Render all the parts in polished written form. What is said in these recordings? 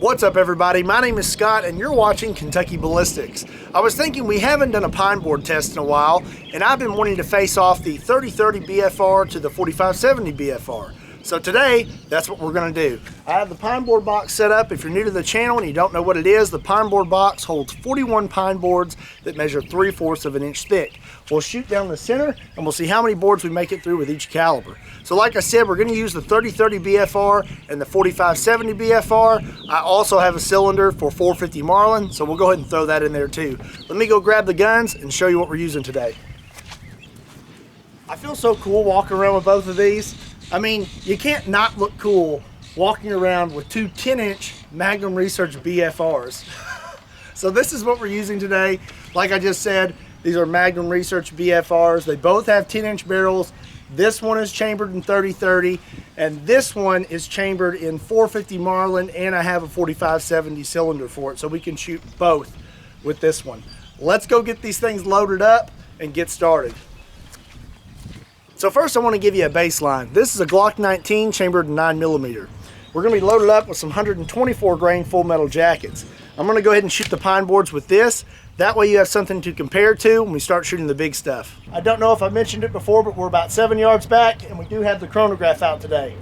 What's up everybody, my name is Scott and you're watching Kentucky Ballistics. I was thinking we haven't done a pine board test in a while and I've been wanting to face off the 3030 BFR to the 4570 BFR. So today, that's what we're gonna do. I have the pine board box set up. If you're new to the channel and you don't know what it is, the pine board box holds 41 pine boards that measure 3/4 of an inch thick. We'll shoot down the center and we'll see how many boards we make it through with each caliber. So like I said, we're gonna use the 3030 BFR and the 4570 BFR. I also have a cylinder for 450 Marlin, so we'll go ahead and throw that in there too. Let me go grab the guns and show you what we're using today. I feel so cool walking around with both of these. I mean, you can't not look cool walking around with two 10-inch Magnum Research BFRs. So this is what we're using today. Like I just said, these are Magnum Research BFRs. They both have 10-inch barrels. This one is chambered in 30-30, and this one is chambered in 450 Marlin, and I have a 4570 cylinder for it, so we can shoot both with this one. Let's go get these things loaded up and get started. So first I want to give you a baseline. This is a Glock 19 chambered in 9mm. We're going to be loaded up with some 124 grain full metal jackets. I'm going to go ahead and shoot the pine boards with this. That way you have something to compare to when we start shooting the big stuff. I don't know if I mentioned it before, but we're about 7 yards back and we do have the chronograph out today.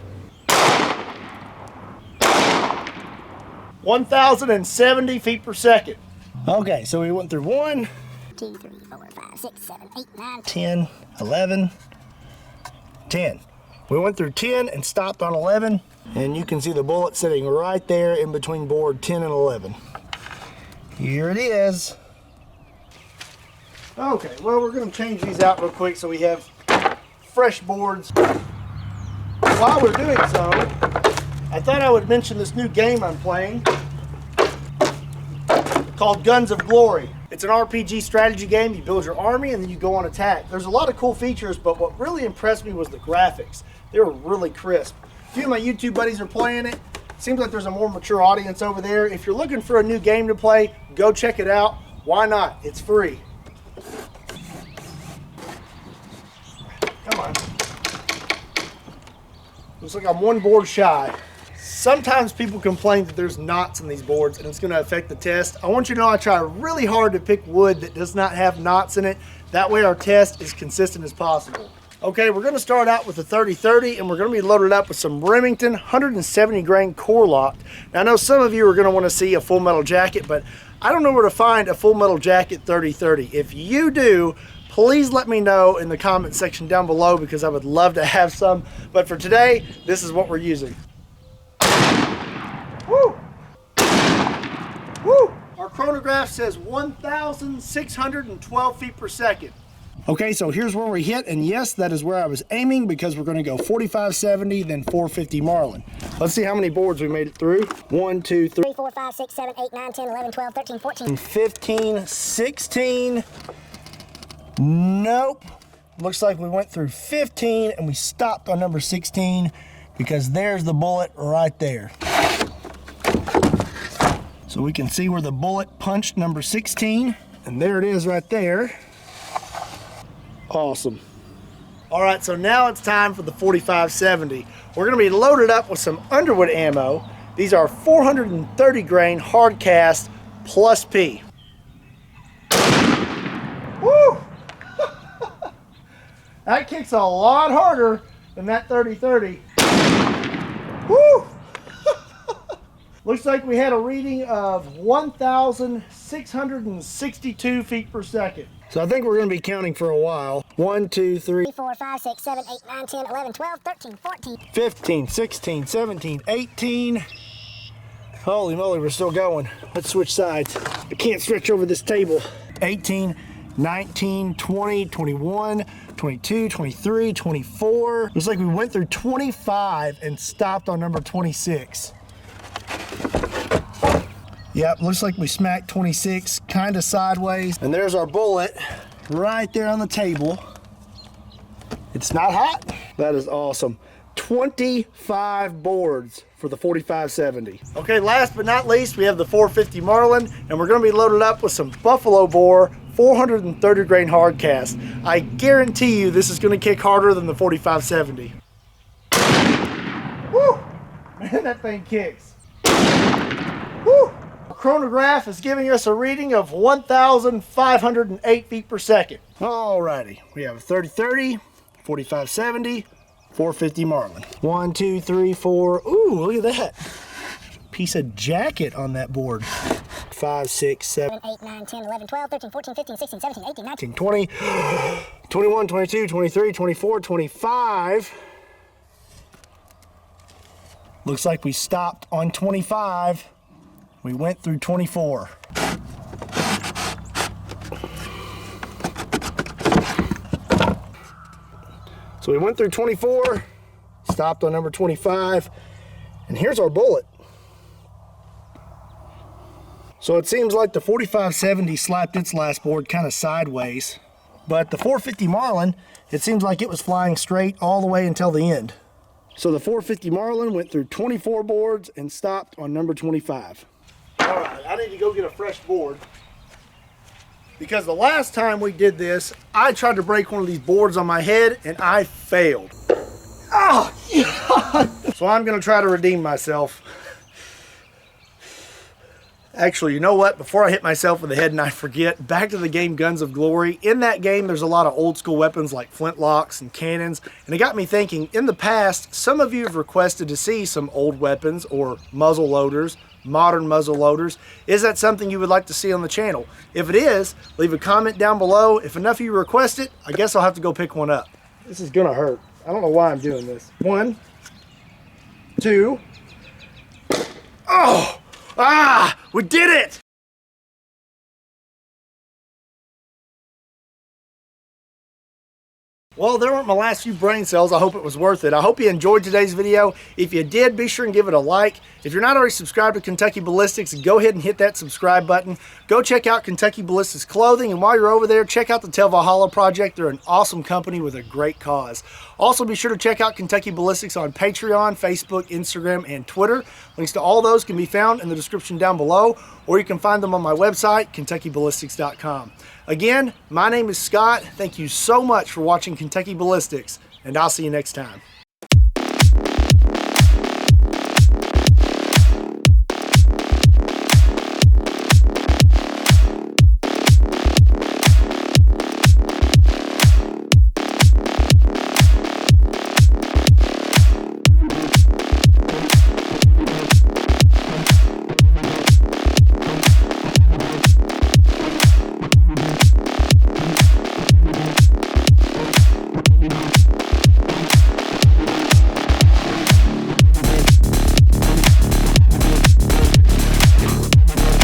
1,070 feet per second. Okay, so we went through 1, 2, 3, 4, 5, 6, 7, 8, 9, 10, 11, 10. We went through 10 and stopped on 11, and you can see the bullet sitting right there in between board 10 and 11. Here it is. Okay, well, we're going to change these out real quick so we have fresh boards. While we're doing so, I thought I would mention this new game I'm playing called Guns of Glory. It's an RPG strategy game. You build your army and then you go on attack. There's a lot of cool features, but what really impressed me was the graphics. They were really crisp. A few of my YouTube buddies are playing it. Seems like there's a more mature audience over there. If you're looking for a new game to play, go check it out. Why not? It's free. Come on. Looks like I'm one board shy. Sometimes people complain that there's knots in these boards and it's going to affect the test. I want you to know I try really hard to pick wood that does not have knots in it. That way our test is consistent as possible. Okay, we're going to start out with the 30-30 and we're going to be loaded up with some Remington 170 grain core locked. Now I know some of you are going to want to see a full metal jacket, but I don't know where to find a full metal jacket 30-30. If you do, please let me know in the comment section down below because I would love to have some. But for today, this is what we're using. Woo! Woo! Our chronograph says 1,612 feet per second. Okay, so here's where we hit, and yes, that is where I was aiming because we're going to go 4570, then 450 Marlin. Let's see how many boards we made it through. 1, 2, 3, 4, 5, 6, 7, 8, 9, 10, 11, 12, 13, 14, 15, 16. Nope. Looks like we went through 15 and we stopped on number 16 because there's the bullet right there. So we can see where the bullet punched number 16, and there it is right there. Awesome. All right, so now it's time for the 4570. We're gonna be loaded up with some Underwood ammo. These are 430 grain hard cast plus P. Woo! That kicks a lot harder than that 30-30. Woo! Looks like we had a reading of 1,662 feet per second. So I think we're going to be counting for a while. 1, 2, 3, 4, 5, 6, 7, 8, 9, 10, 11, 12, 13, 14, 15, 16, 17, 18. Holy moly, we're still going. Let's switch sides. I can't stretch over this table. 18, 19, 20, 21, 22, 23, 24. Looks like we went through 25 and stopped on number 26. Yep, looks like we smacked 26 kind of sideways. And there's our bullet right there on the table. It's not hot. That is awesome. 25 boards for the 4570. Okay, last but not least, we have the 450 Marlin, and we're going to be loaded up with some Buffalo Boar 430 grain hard cast. I guarantee you this is going to kick harder than the 4570. Woo! Man, that thing kicks. chronograph is giving us a reading of 1,508 feet per second. Alrighty, we have a 30-30, 45-70, 450 Marlin. 1, 2, 3, 4. Ooh, look at that. Piece of jacket on that board. 5, 6, 7, 8, 9, 10, 11, 12, 13, 14, 15, 16, 17, 18, 19, 20, 21, 22, 23, 24, 25. Looks like we stopped on 25. We went through 24. So we went through 24, stopped on number 25, and here's our bullet. So it seems like the 45-70 slapped its last board kind of sideways, but the 450 Marlin, it seems like it was flying straight all the way until the end. So the 450 Marlin went through 24 boards and stopped on number 25. All right, I need to go get a fresh board, because the last time we did this, I tried to break one of these boards on my head and I failed. Oh, God. So I'm gonna try to redeem myself. Actually, you know what? Before I hit myself in the head and I forget, back to the game Guns of Glory. In that game, there's a lot of old school weapons like flintlocks and cannons. And it got me thinking, in the past, some of you have requested to see some old weapons or muzzle loaders, modern muzzle loaders. Is that something you would like to see on the channel? If it is, leave a comment down below. If enough of you request it, I guess I'll have to go pick one up. This is gonna hurt. I don't know why I'm doing this. 1, 2. Oh! Ah! We did it! Well, there weren't my last few brain cells. I hope it was worth it. I hope you enjoyed today's video. If you did, be sure and give it a like. If you're not already subscribed to Kentucky Ballistics, go ahead and hit that subscribe button. Go check out Kentucky Ballistics clothing, and while you're over there, check out the Tell Valhalla Project. They're an awesome company with a great cause. Also, be sure to check out Kentucky Ballistics on Patreon, Facebook, Instagram, and Twitter. Links to all those can be found in the description down below, or you can find them on my website, KentuckyBallistics.com. Again, my name is Scott. Thank you so much for watching Kentucky Ballistics, and I'll see you next time.